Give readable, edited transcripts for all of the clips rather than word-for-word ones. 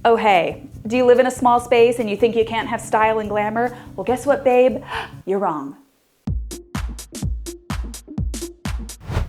Oh hey, do you live in a small space and you think you can't have style and glamour? Well, guess what, babe? You're wrong.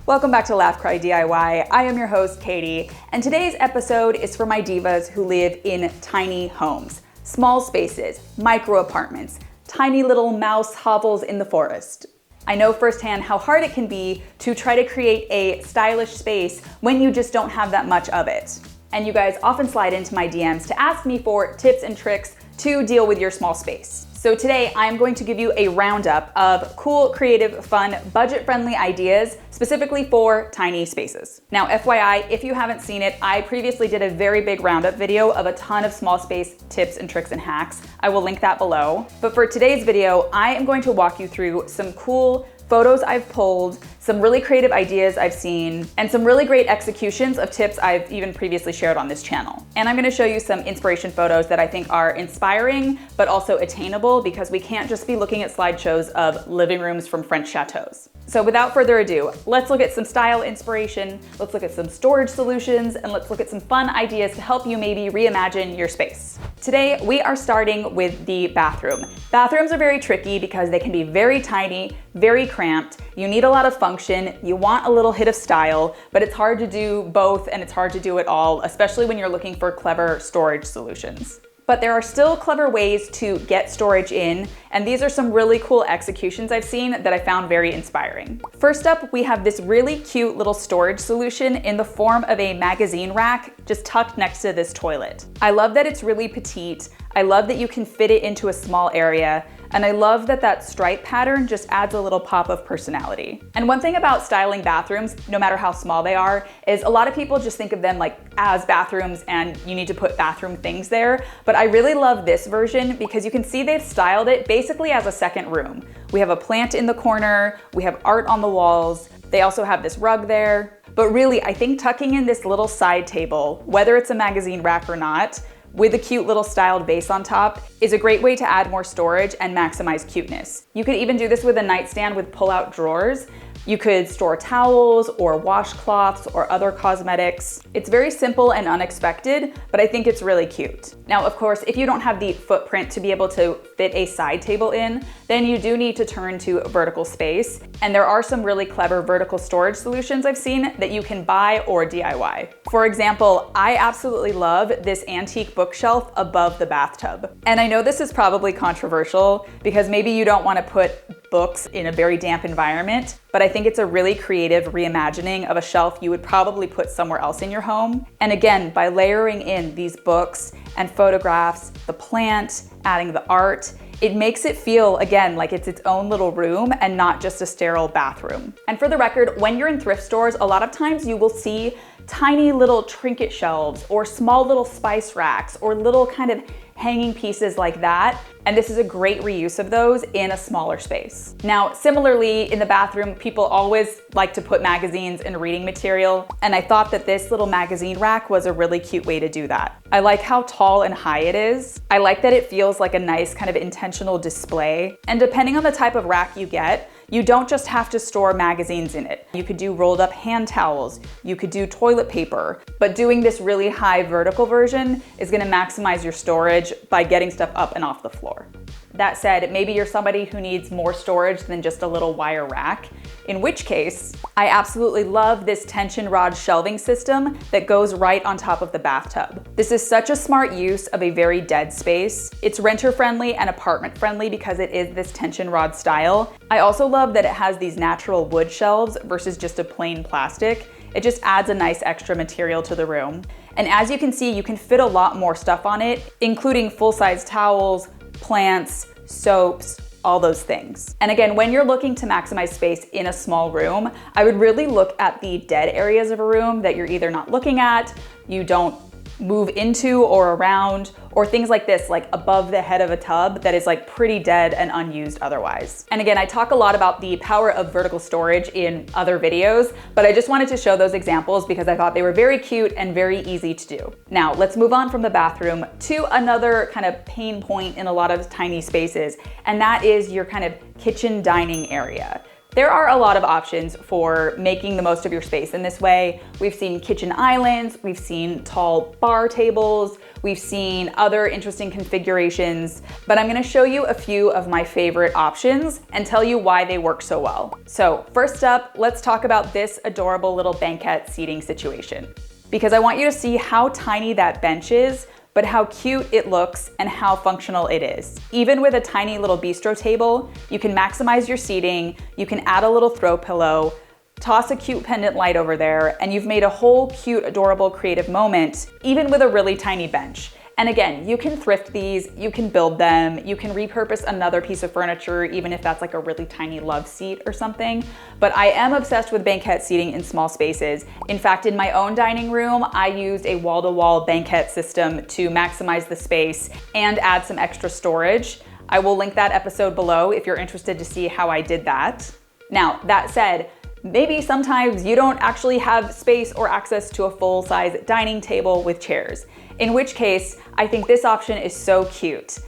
Welcome back to Laugh Cry DIY. I am your host, Katie, and today's episode is for my divas who live in tiny homes, small spaces, micro apartments, tiny little mouse hovels in the forest. I know firsthand how hard it can be to try to create a stylish space when you just don't have that much of it. And you guys often slide into my DMs to ask me for tips and tricks to deal with your small space. So today I'm going to give you a roundup of cool, creative, fun, budget-friendly ideas specifically for tiny spaces. Now, FYI, if you haven't seen it, I previously did a very big roundup video of a ton of small space tips and tricks and hacks. I will link that below. But for today's video, I am going to walk you through some cool photos I've pulled, some really creative ideas I've seen, and some really great executions of tips I've even previously shared on this channel. And I'm gonna show you some inspiration photos that I think are inspiring, but also attainable, because we can't just be looking at slideshows of living rooms from French chateaus. So without further ado, let's look at some style inspiration, let's look at some storage solutions, and let's look at some fun ideas to help you maybe reimagine your space. Today, we are starting with the bathroom. Bathrooms are very tricky because they can be very tiny, very cramped. You need a lot of function, you want a little hit of style, but it's hard to do both and it's hard to do it all, especially when you're looking for clever storage solutions. But there are still clever ways to get storage in, and these are some really cool executions I've seen that I found very inspiring. First up, we have this really cute little storage solution in the form of a magazine rack just tucked next to this toilet. I love that it's really petite. I love that you can fit it into a small area. And I love that that stripe pattern just adds a little pop of personality. And one thing about styling bathrooms, no matter how small they are, is a lot of people just think of them like as bathrooms and you need to put bathroom things there. But I really love this version because you can see they've styled it basically as a second room. We have a plant in the corner, we have art on the walls, they also have this rug there. But really, I think tucking in this little side table, whether it's a magazine rack or not, with a cute little styled vase on top, is a great way to add more storage and maximize cuteness. You could even do this with a nightstand with pull-out drawers. You could store towels or washcloths or other cosmetics. It's very simple and unexpected, but I think it's really cute. Now, of course, if you don't have the footprint to be able to fit a side table in, then you do need to turn to vertical space. And there are some really clever vertical storage solutions I've seen that you can buy or DIY. For example, I absolutely love this antique bookshelf above the bathtub. And I know this is probably controversial because maybe you don't want to put books in a very damp environment, but I think it's a really creative reimagining of a shelf you would probably put somewhere else in your home. And again, by layering in these books and photographs, the plant, adding the art, it makes it feel, again, like it's its own little room and not just a sterile bathroom. And for the record, when you're in thrift stores, a lot of times you will see tiny little trinket shelves or small little spice racks or little kind of hanging pieces like that. And this is a great reuse of those in a smaller space. Now, similarly, in the bathroom, people always like to put magazines and reading material. And I thought that this little magazine rack was a really cute way to do that. I like how tall and high it is. I like that it feels like a nice kind of intentional display. And depending on the type of rack you get, you don't just have to store magazines in it. You could do rolled up hand towels, you could do toilet paper, but doing this really high vertical version is gonna maximize your storage by getting stuff up and off the floor. That said, maybe you're somebody who needs more storage than just a little wire rack, in which case, I absolutely love this tension rod shelving system that goes right on top of the bathtub. This is such a smart use of a very dead space. It's renter friendly and apartment friendly because it is this tension rod style. I also love that it has these natural wood shelves versus just a plain plastic. It just adds a nice extra material to the room. And as you can see, you can fit a lot more stuff on it, including full-size towels, plants, soaps, all those things. And again, when you're looking to maximize space in a small room, I would really look at the dead areas of a room that you're either not looking at, you don't move into or around, or things like this, like above the head of a tub that is like pretty dead and unused otherwise. And again, I talk a lot about the power of vertical storage in other videos, but I just wanted to show those examples because I thought they were very cute and very easy to do. Now, let's move on from the bathroom to another kind of pain point in a lot of tiny spaces, and that is your kind of kitchen dining area. There are a lot of options for making the most of your space in this way. We've seen kitchen islands, we've seen tall bar tables, we've seen other interesting configurations, but I'm gonna show you a few of my favorite options and tell you why they work so well. So first up, let's talk about this adorable little banquette seating situation, because I want you to see how tiny that bench is, but how cute it looks and how functional it is. Even with a tiny little bistro table, you can maximize your seating, you can add a little throw pillow, toss a cute pendant light over there, and you've made a whole cute, adorable, creative moment, even with a really tiny bench. And again, you can thrift these, you can build them, you can repurpose another piece of furniture, even if that's like a really tiny love seat or something. But I am obsessed with banquette seating in small spaces. In fact, in my own dining room, I used a wall-to-wall banquette system to maximize the space and add some extra storage. I will link that episode below if you're interested to see how I did that. Now, that said, maybe sometimes you don't actually have space or access to a full-size dining table with chairs, in which case I think this option is so cute.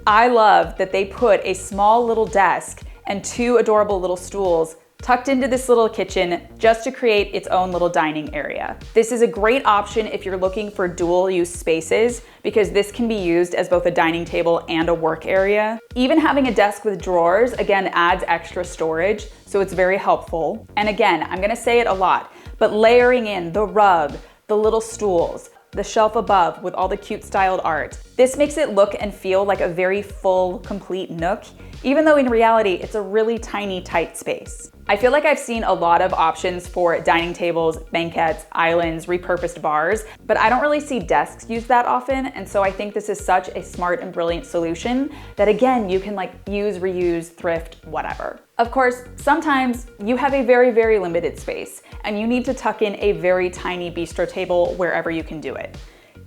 I love that they put a small little desk and two adorable little stools tucked into this little kitchen just to create its own little dining area. This is a great option if you're looking for dual use spaces, because this can be used as both a dining table and a work area. Even having a desk with drawers, again, adds extra storage, so it's very helpful. And again, I'm gonna say it a lot, but layering in the rug, the little stools, the shelf above with all the cute styled art, this makes it look and feel like a very full, complete nook, even though in reality, it's a really tiny, tight space. I feel like I've seen a lot of options for dining tables, banquettes, islands, repurposed bars, but I don't really see desks used that often, and so I think this is such a smart and brilliant solution that again, you can like use, reuse, thrift, whatever. Of course, sometimes you have a very, very limited space, and you need to tuck in a very tiny bistro table wherever you can do it.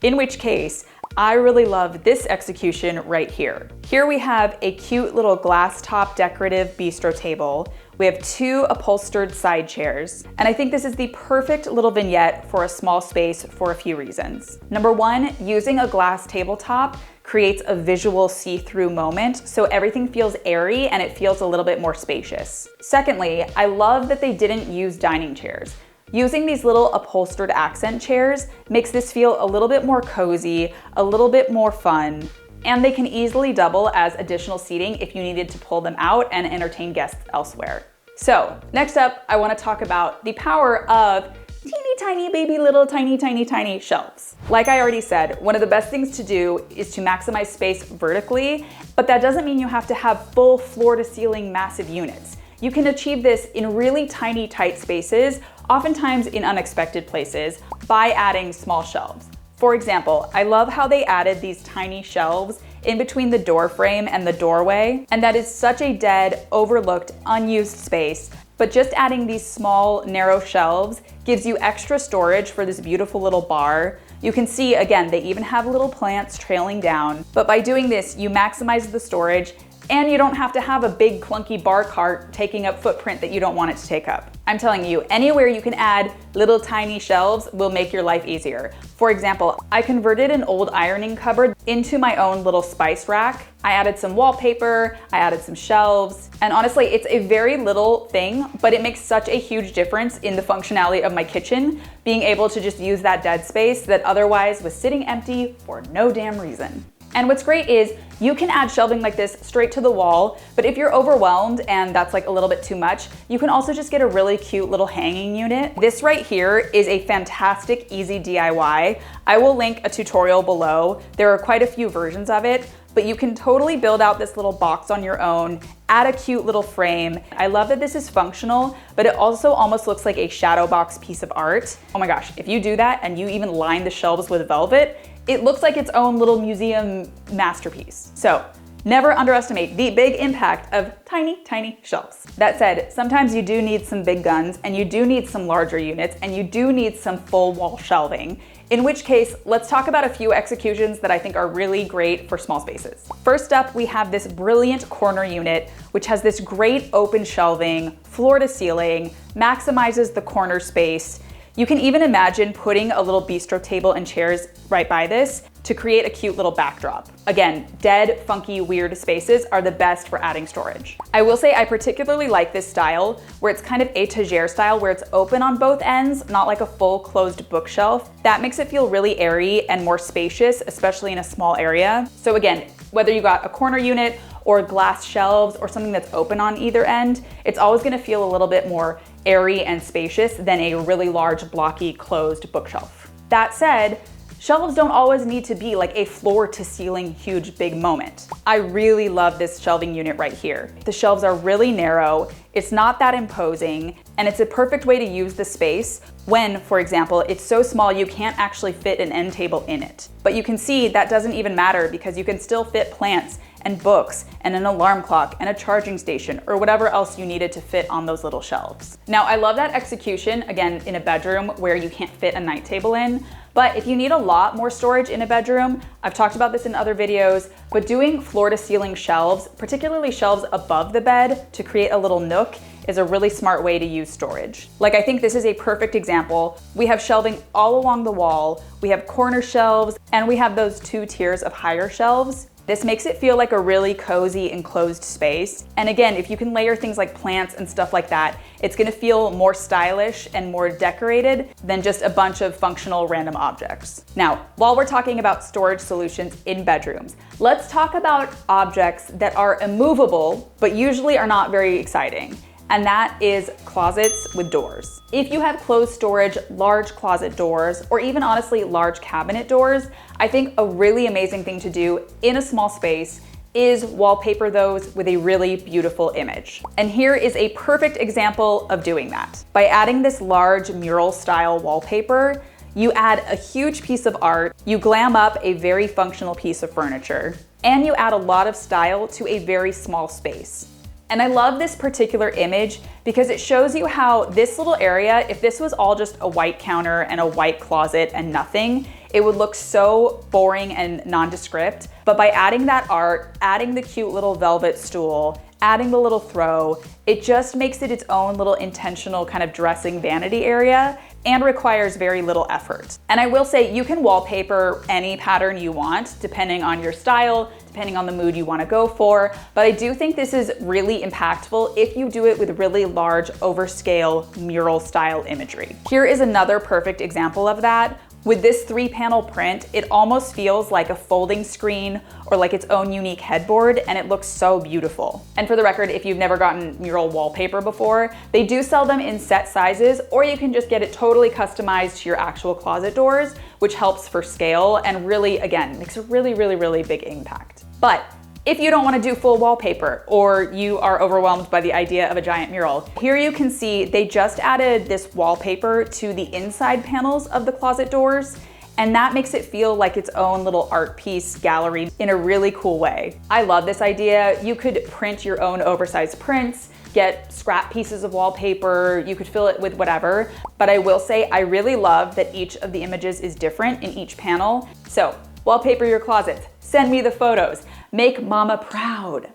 In which case, I really love this execution right here. Here we have a cute little glass top decorative bistro table. We have two upholstered side chairs, and I think this is the perfect little vignette for a small space for a few reasons. Number one, using a glass tabletop creates a visual see-through moment, so everything feels airy and it feels a little bit more spacious. Secondly, I love that they didn't use dining chairs. Using these little upholstered accent chairs makes this feel a little bit more cozy, a little bit more fun, and they can easily double as additional seating if you needed to pull them out and entertain guests elsewhere. So next up, I want to talk about the power of teeny tiny baby little tiny shelves. Like I already said, one of the best things to do is to maximize space vertically, but that doesn't mean you have to have full floor to ceiling massive units. You can achieve this in really tiny, tight spaces, oftentimes in unexpected places, by adding small shelves. For example, I love how they added these tiny shelves in between the door frame and the doorway, and that is such a dead, overlooked, unused space. But just adding these small, narrow shelves gives you extra storage for this beautiful little bar. You can see, again, they even have little plants trailing down. But by doing this, you maximize the storage, and you don't have to have a big clunky bar cart taking up footprint that you don't want it to take up. I'm telling you, anywhere you can add little tiny shelves will make your life easier. For example, I converted an old ironing cupboard into my own little spice rack. I added some wallpaper, I added some shelves, and honestly, it's a very little thing, but it makes such a huge difference in the functionality of my kitchen, being able to just use that dead space that otherwise was sitting empty for no damn reason. And what's great is you can add shelving like this straight to the wall, but if you're overwhelmed and that's like a little bit too much, you can also just get a really cute little hanging unit. This right here is a fantastic, easy DIY. I will link a tutorial below. There are quite a few versions of it, but you can totally build out this little box on your own, add a cute little frame. I love that this is functional, but it also almost looks like a shadow box piece of art. Oh my gosh, if you do that and you even line the shelves with velvet, it looks like its own little museum masterpiece. So never underestimate the big impact of tiny shelves. That said, sometimes you do need some big guns and you do need some larger units and you do need some full wall shelving. In which case, let's talk about a few executions that I think are really great for small spaces. First up, we have this brilliant corner unit, which has this great open shelving, floor to ceiling, maximizes the corner space. You can even imagine putting a little bistro table and chairs right by this to create a cute little backdrop. Again, dead, funky, weird spaces are the best for adding storage. I will say I particularly like this style where it's kind of étagère style, where it's open on both ends, not like a full closed bookshelf. That makes it feel really airy and more spacious, especially in a small area. So again, whether you got a corner unit or glass shelves or something that's open on either end, it's always gonna feel a little bit more airy and spacious than a really large, blocky, closed bookshelf. That said, shelves don't always need to be like a floor to ceiling huge big moment. I really love this shelving unit right here. The shelves are really narrow, it's not that imposing, and it's a perfect way to use the space when, for example, it's so small you can't actually fit an end table in it. But you can see that doesn't even matter because you can still fit plants and books and an alarm clock and a charging station or whatever else you needed to fit on those little shelves. Now, I love that execution, again, in a bedroom where you can't fit a night table in. But if you need a lot more storage in a bedroom, I've talked about this in other videos, but doing floor to ceiling shelves, particularly shelves above the bed to create a little nook, is a really smart way to use storage. Like, I think this is a perfect example. We have shelving all along the wall, we have corner shelves, and we have those 2 tiers of higher shelves. This makes it feel like a really cozy enclosed space. And again, if you can layer things like plants and stuff like that, it's gonna feel more stylish and more decorated than just a bunch of functional random objects. Now, while we're talking about storage solutions in bedrooms, let's talk about objects that are immovable, but usually are not very exciting. And that is closets with doors. If you have closed storage, large closet doors, or even honestly large cabinet doors, I think a really amazing thing to do in a small space is wallpaper those with a really beautiful image. And here is a perfect example of doing that. By adding this large mural style wallpaper, you add a huge piece of art, you glam up a very functional piece of furniture, and you add a lot of style to a very small space. And I love this particular image because it shows you how this little area, if this was all just a white counter and a white closet and nothing, it would look so boring and nondescript. But by adding that art, adding the cute little velvet stool, adding the little throw, it just makes it its own little intentional kind of dressing vanity area and requires very little effort. And I will say you can wallpaper any pattern you want, depending on your style, depending on the mood you want to go for. But I do think this is really impactful if you do it with really large, overscale, mural style imagery. Here is another perfect example of that. With this 3-panel print, it almost feels like a folding screen or like its own unique headboard, and it looks so beautiful. And for the record, if you've never gotten mural wallpaper before, they do sell them in set sizes, or you can just get it totally customized to your actual closet doors, which helps for scale and really, again, makes a really, really, really big impact. But if you don't want to do full wallpaper or you are overwhelmed by the idea of a giant mural, here you can see they just added this wallpaper to the inside panels of the closet doors, and that makes it feel like its own little art piece gallery in a really cool way. I love this idea. You could print your own oversized prints, get scrap pieces of wallpaper, you could fill it with whatever, but I will say I really love that each of the images is different in each panel. So wallpaper your closets, send me the photos, make mama proud.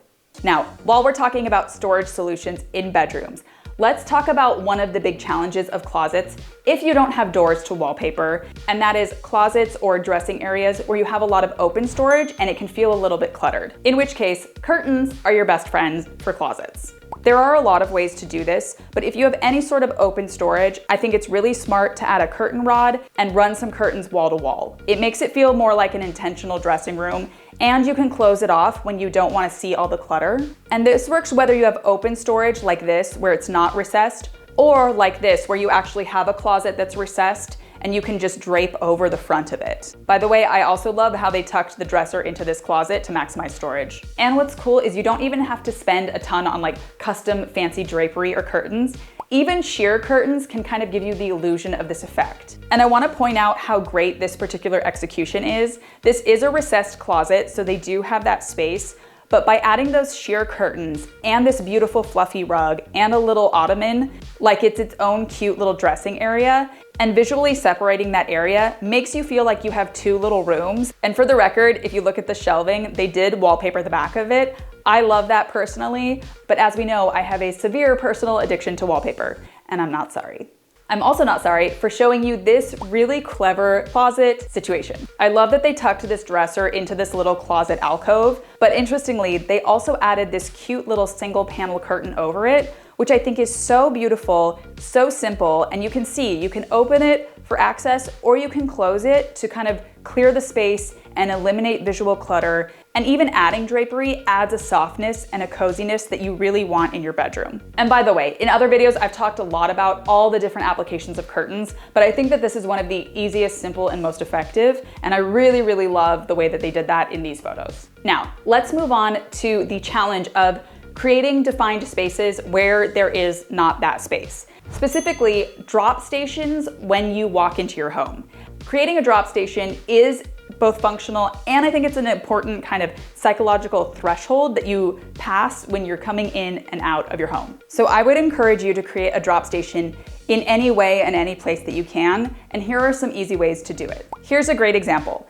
Now, while we're talking about storage solutions in bedrooms, let's talk about one of the big challenges of closets if you don't have doors to wallpaper, and that is closets or dressing areas where you have a lot of open storage and it can feel a little bit cluttered. In which case, curtains are your best friends for closets. There are a lot of ways to do this, but if you have any sort of open storage, I think it's really smart to add a curtain rod and run some curtains wall to wall. It makes it feel more like an intentional dressing room, and you can close it off when you don't want to see all the clutter. And this works whether you have open storage like this, where it's not recessed, or like this, where you actually have a closet that's recessed and you can just drape over the front of it. By the way, I also love how they tucked the dresser into this closet to maximize storage. And what's cool is you don't even have to spend a ton on like custom fancy drapery or curtains. Even sheer curtains can kind of give you the illusion of this effect. And I want to point out how great this particular execution is. This is a recessed closet, so they do have that space. But by adding those sheer curtains and this beautiful fluffy rug and a little ottoman, like it's its own cute little dressing area, and visually separating that area makes you feel like you have 2 little rooms. And for the record, if you look at the shelving, they did wallpaper the back of it. I love that personally, but as we know, I have a severe personal addiction to wallpaper, and I'm not sorry. I'm also not sorry for showing you this really clever closet situation. I love that they tucked this dresser into this little closet alcove, but interestingly, they also added this cute little single panel curtain over it, which I think is so beautiful, so simple, and you can see, you can open it for access or you can close it to kind of clear the space and eliminate visual clutter. And even adding drapery adds a softness and a coziness that you really want in your bedroom. And by the way, in other videos, I've talked a lot about all the different applications of curtains, but I think that this is one of the easiest, simple, and most effective. And I really, really love the way that they did that in these photos. Now, let's move on to the challenge of creating defined spaces where there is not that space. Specifically, drop stations when you walk into your home. Creating a drop station is both functional and I think it's an important kind of psychological threshold that you pass when you're coming in and out of your home. So I would encourage you to create a drop station in any way and any place that you can, and here are some easy ways to do it. Here's a great example.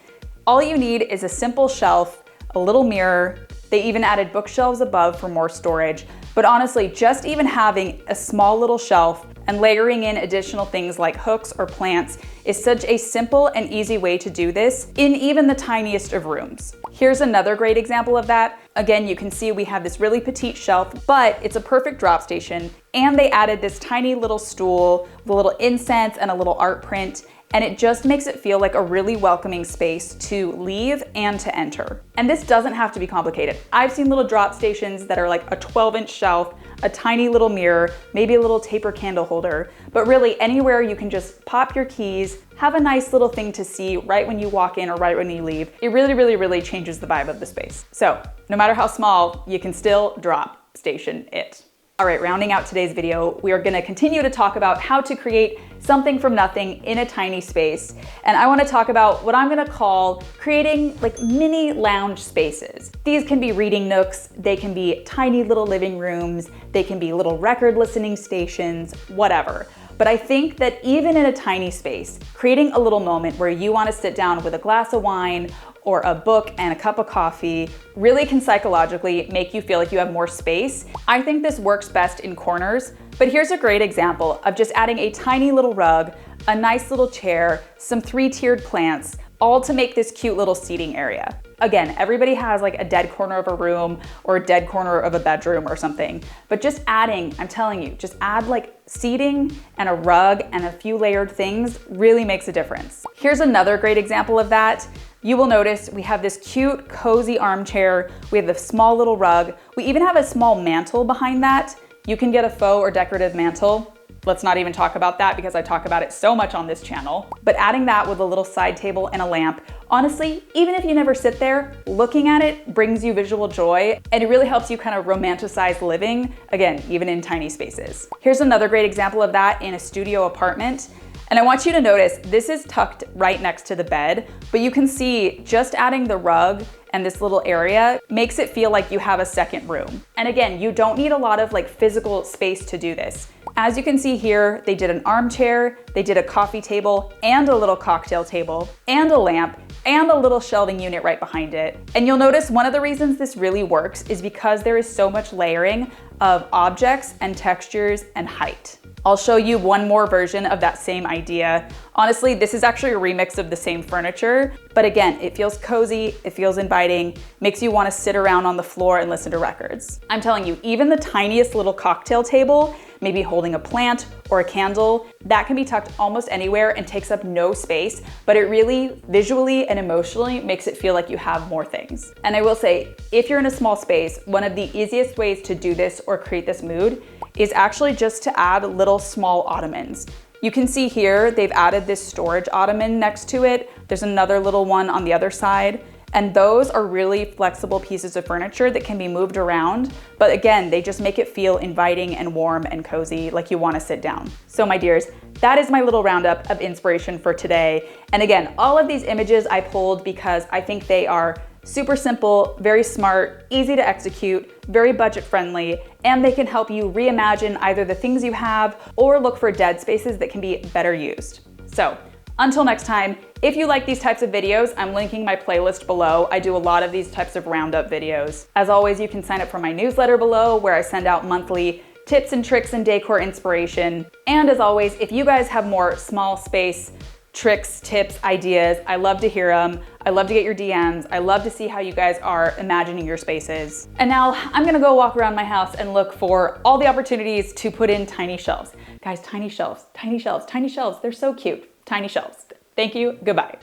All you need is a simple shelf, a little mirror. They even added bookshelves above for more storage. But honestly, just even having a small little shelf and layering in additional things like hooks or plants is such a simple and easy way to do this in even the tiniest of rooms. Here's another great example of that. Again, you can see we have this really petite shelf, but it's a perfect drop station. And they added this tiny little stool with a little incense and a little art print. And it just makes it feel like a really welcoming space to leave and to enter. And this doesn't have to be complicated. I've seen little drop stations that are like a 12-inch shelf, a tiny little mirror, maybe a little taper candle holder, but really anywhere you can just pop your keys, have a nice little thing to see right when you walk in or right when you leave. It really, really, really changes the vibe of the space. So no matter how small, you can still drop station it. All right, rounding out today's video, we are gonna continue to talk about how to create something from nothing in a tiny space. And I wanna talk about what I'm gonna call creating like mini lounge spaces. These can be reading nooks, they can be tiny little living rooms, they can be little record listening stations, whatever. But I think that even in a tiny space, creating a little moment where you wanna sit down with a glass of wine or a book and a cup of coffee really can psychologically make you feel like you have more space. I think this works best in corners, but here's a great example of just adding a tiny little rug, a nice little chair, some 3-tiered plants, all to make this cute little seating area. Again, everybody has like a dead corner of a room or a dead corner of a bedroom or something, but just adding, I'm telling you, just add like seating and a rug and a few layered things really makes a difference. Here's another great example of that. You will notice we have this cute, cozy armchair. We have the small little rug. We even have a small mantle behind that. You can get a faux or decorative mantle. Let's not even talk about that because I talk about it so much on this channel. But adding that with a little side table and a lamp, honestly, even if you never sit there, looking at it brings you visual joy and it really helps you kind of romanticize living, again, even in tiny spaces. Here's another great example of that in a studio apartment. And I want you to notice, this is tucked right next to the bed, but you can see just adding the rug and this little area makes it feel like you have a second room. And again, you don't need a lot of like physical space to do this. As you can see here, they did an armchair, they did a coffee table and a little cocktail table and a lamp and a little shelving unit right behind it. And you'll notice one of the reasons this really works is because there is so much layering of objects and textures and height. I'll show you one more version of that same idea. Honestly, this is actually a remix of the same furniture, but again, it feels cozy, it feels inviting, makes you want to sit around on the floor and listen to records. I'm telling you, even the tiniest little cocktail table, maybe holding a plant or a candle, that can be tucked almost anywhere and takes up no space, but it really visually and emotionally makes it feel like you have more things. And I will say, if you're in a small space, one of the easiest ways to do this or create this mood is actually just to add little small ottomans. You can see here, they've added this storage ottoman next to it. There's another little one on the other side. And those are really flexible pieces of furniture that can be moved around. But again, they just make it feel inviting and warm and cozy, like you want to sit down. So my dears, that is my little roundup of inspiration for today. And again, all of these images I pulled because I think they are super simple, very smart, easy to execute, very budget friendly, and they can help you reimagine either the things you have or look for dead spaces that can be better used. So until next time, if you like these types of videos, I'm linking my playlist below. I do a lot of these types of roundup videos. As always, you can sign up for my newsletter below where I send out monthly tips and tricks and decor inspiration. And as always, if you guys have more small space tricks, tips, ideas, I love to hear them. I love to get your DMs. I love to see how you guys are imagining your spaces. And now I'm gonna go walk around my house and look for all the opportunities to put in tiny shelves. Guys, tiny shelves, tiny shelves, tiny shelves. They're so cute. Tiny shelves. Thank you, goodbye.